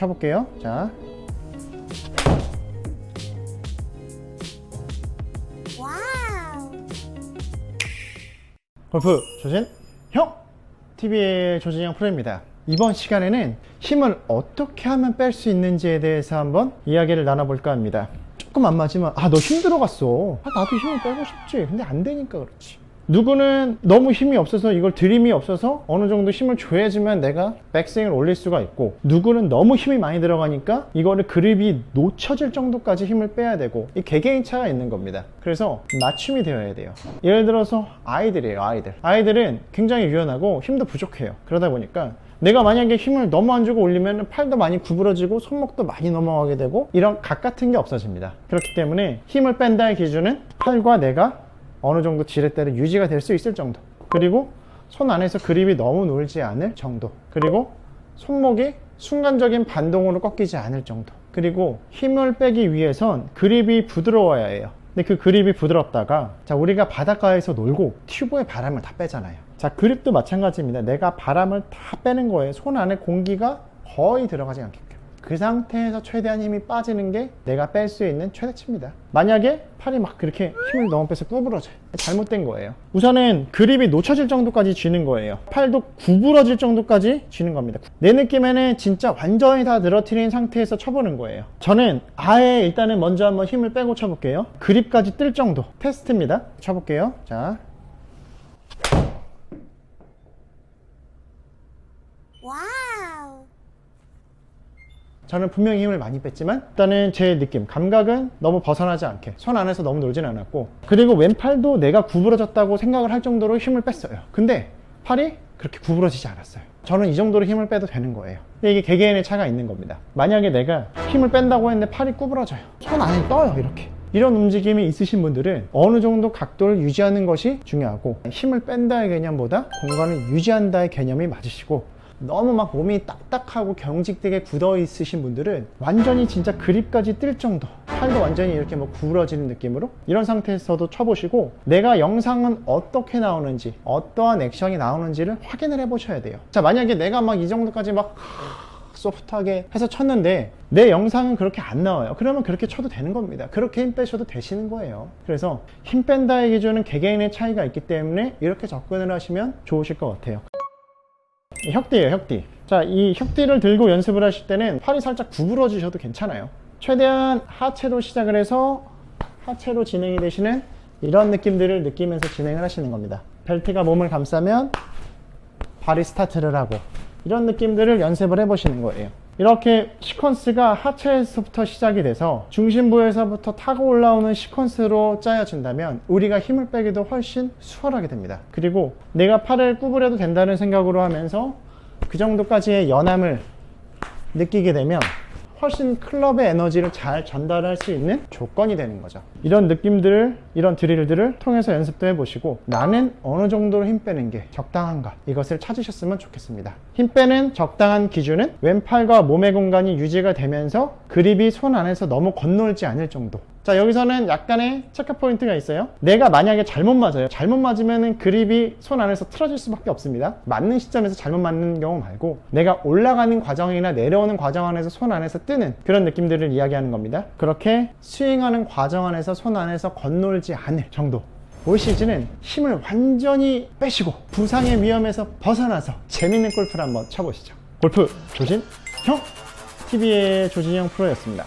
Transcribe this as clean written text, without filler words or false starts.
쳐볼게요. 자, 와우. 골프 조진 형! TV의 조진영 프로입니다. 이번 시간에는 힘을 어떻게 하면 뺄 수 있는지에 대해서 한번 이야기를 나눠볼까 합니다. 조금 안 맞으면 너 힘 들어갔어. 나도 힘을 빼고 싶지. 근데 안 되니까 그렇지. 누구는 너무 힘이 없어서 이걸 들임이 없어서 어느 정도 힘을 줘야지만 내가 백스윙을 올릴 수가 있고, 누구는 너무 힘이 많이 들어가니까 이거를 그립이 놓쳐질 정도까지 힘을 빼야 되고, 이 개개인 차가 있는 겁니다. 그래서 맞춤이 되어야 돼요. 예를 들어서 아이들이에요. 아이들은 굉장히 유연하고 힘도 부족해요. 그러다 보니까 내가 만약에 힘을 너무 안 주고 올리면 팔도 많이 구부러지고 손목도 많이 넘어가게 되고 이런 각 같은 게 없어집니다. 그렇기 때문에 힘을 뺀다의 기준은 팔과 내가 어느 정도 지렛대로 유지가 될 수 있을 정도, 그리고 손 안에서 그립이 너무 놀지 않을 정도, 그리고 손목이 순간적인 반동으로 꺾이지 않을 정도, 그리고 힘을 빼기 위해선 그립이 부드러워야 해요. 근데 그 그립이 부드럽다가, 자, 우리가 바닷가에서 놀고 튜브에 바람을 다 빼잖아요. 자, 그립도 마찬가지입니다. 내가 바람을 다 빼는 거예요. 손 안에 공기가 거의 들어가지 않게끔. 그 상태에서 최대한 힘이 빠지는 게 내가 뺄 수 있는 최대치입니다. 만약에 팔이 막 그렇게 힘을 너무 빼서 구부러져요. 잘못된 거예요. 우선은 그립이 놓쳐질 정도까지 쥐는 거예요. 팔도 구부러질 정도까지 쥐는 겁니다. 내 느낌에는 진짜 완전히 다 늘어뜨린 상태에서 쳐보는 거예요. 저는 아예 일단은 먼저 한번 힘을 빼고 쳐볼게요. 그립까지 뜰 정도 테스트입니다. 쳐볼게요. 자, 와우. 저는 분명히 힘을 많이 뺐지만 일단은 제 느낌, 감각은 너무 벗어나지 않게 손 안에서 너무 놀진 않았고, 그리고 왼팔도 내가 구부러졌다고 생각을 할 정도로 힘을 뺐어요. 근데 팔이 그렇게 구부러지지 않았어요. 저는 이 정도로 힘을 빼도 되는 거예요. 근데 이게 개개인의 차가 있는 겁니다. 만약에 내가 힘을 뺀다고 했는데 팔이 구부러져요. 손 안에 떠요. 이렇게. 이런 움직임이 있으신 분들은 어느 정도 각도를 유지하는 것이 중요하고, 힘을 뺀다의 개념보다 공간을 유지한다의 개념이 맞으시고, 너무 막 몸이 딱딱하고 경직되게 굳어 있으신 분들은 완전히 진짜 그립까지 뜰 정도, 팔도 완전히 이렇게 뭐 구부러지는 느낌으로, 이런 상태에서도 쳐보시고, 내가 영상은 어떻게 나오는지, 어떠한 액션이 나오는지를 확인을 해보셔야 돼요. 자, 만약에 내가 막 이 정도까지 막 소프트하게 해서 쳤는데 내 영상은 그렇게 안 나와요. 그러면 그렇게 쳐도 되는 겁니다. 그렇게 힘 빼셔도 되시는 거예요. 그래서 힘 뺀다의 기준은 개개인의 차이가 있기 때문에 이렇게 접근을 하시면 좋으실 것 같아요. 혁디예요, 혁디. 자, 이 혁디를 들고 연습을 하실 때는 팔이 살짝 구부러지셔도 괜찮아요. 최대한 하체로 시작을 해서 하체로 진행이 되시는 이런 느낌들을 느끼면서 진행을 하시는 겁니다. 벨트가 몸을 감싸면 발이 스타트를 하고, 이런 느낌들을 연습을 해보시는 거예요. 이렇게 시퀀스가 하체에서부터 시작이 돼서 중심부에서부터 타고 올라오는 시퀀스로 짜여진다면 우리가 힘을 빼기도 훨씬 수월하게 됩니다. 그리고 내가 팔을 구부려도 된다는 생각으로 하면서 그 정도까지의 연함을 느끼게 되면 훨씬 클럽의 에너지를 잘 전달할 수 있는 조건이 되는 거죠. 이런 느낌들을, 이런 드릴들을 통해서 연습도 해보시고, 나는 어느 정도로 힘 빼는 게 적당한가, 이것을 찾으셨으면 좋겠습니다. 힘 빼는 적당한 기준은 왼팔과 몸의 공간이 유지가 되면서 그립이 손 안에서 너무 건놀지 않을 정도. 자, 여기서는 약간의 체크 포인트가 있어요. 내가 만약에 잘못 맞아요. 잘못 맞으면 그립이 손 안에서 틀어질 수밖에 없습니다. 맞는 시점에서 잘못 맞는 경우 말고, 내가 올라가는 과정이나 내려오는 과정 안에서 손 안에서 뜨는 그런 느낌들을 이야기하는 겁니다. 그렇게 스윙하는 과정 안에서 손 안에서 건놀지 않을 정도. 올 시즌은 힘을 완전히 빼시고 부상의 위험에서 벗어나서 재밌는 골프를 한번 쳐보시죠. 골프 조진형, TV의 조진형 프로였습니다.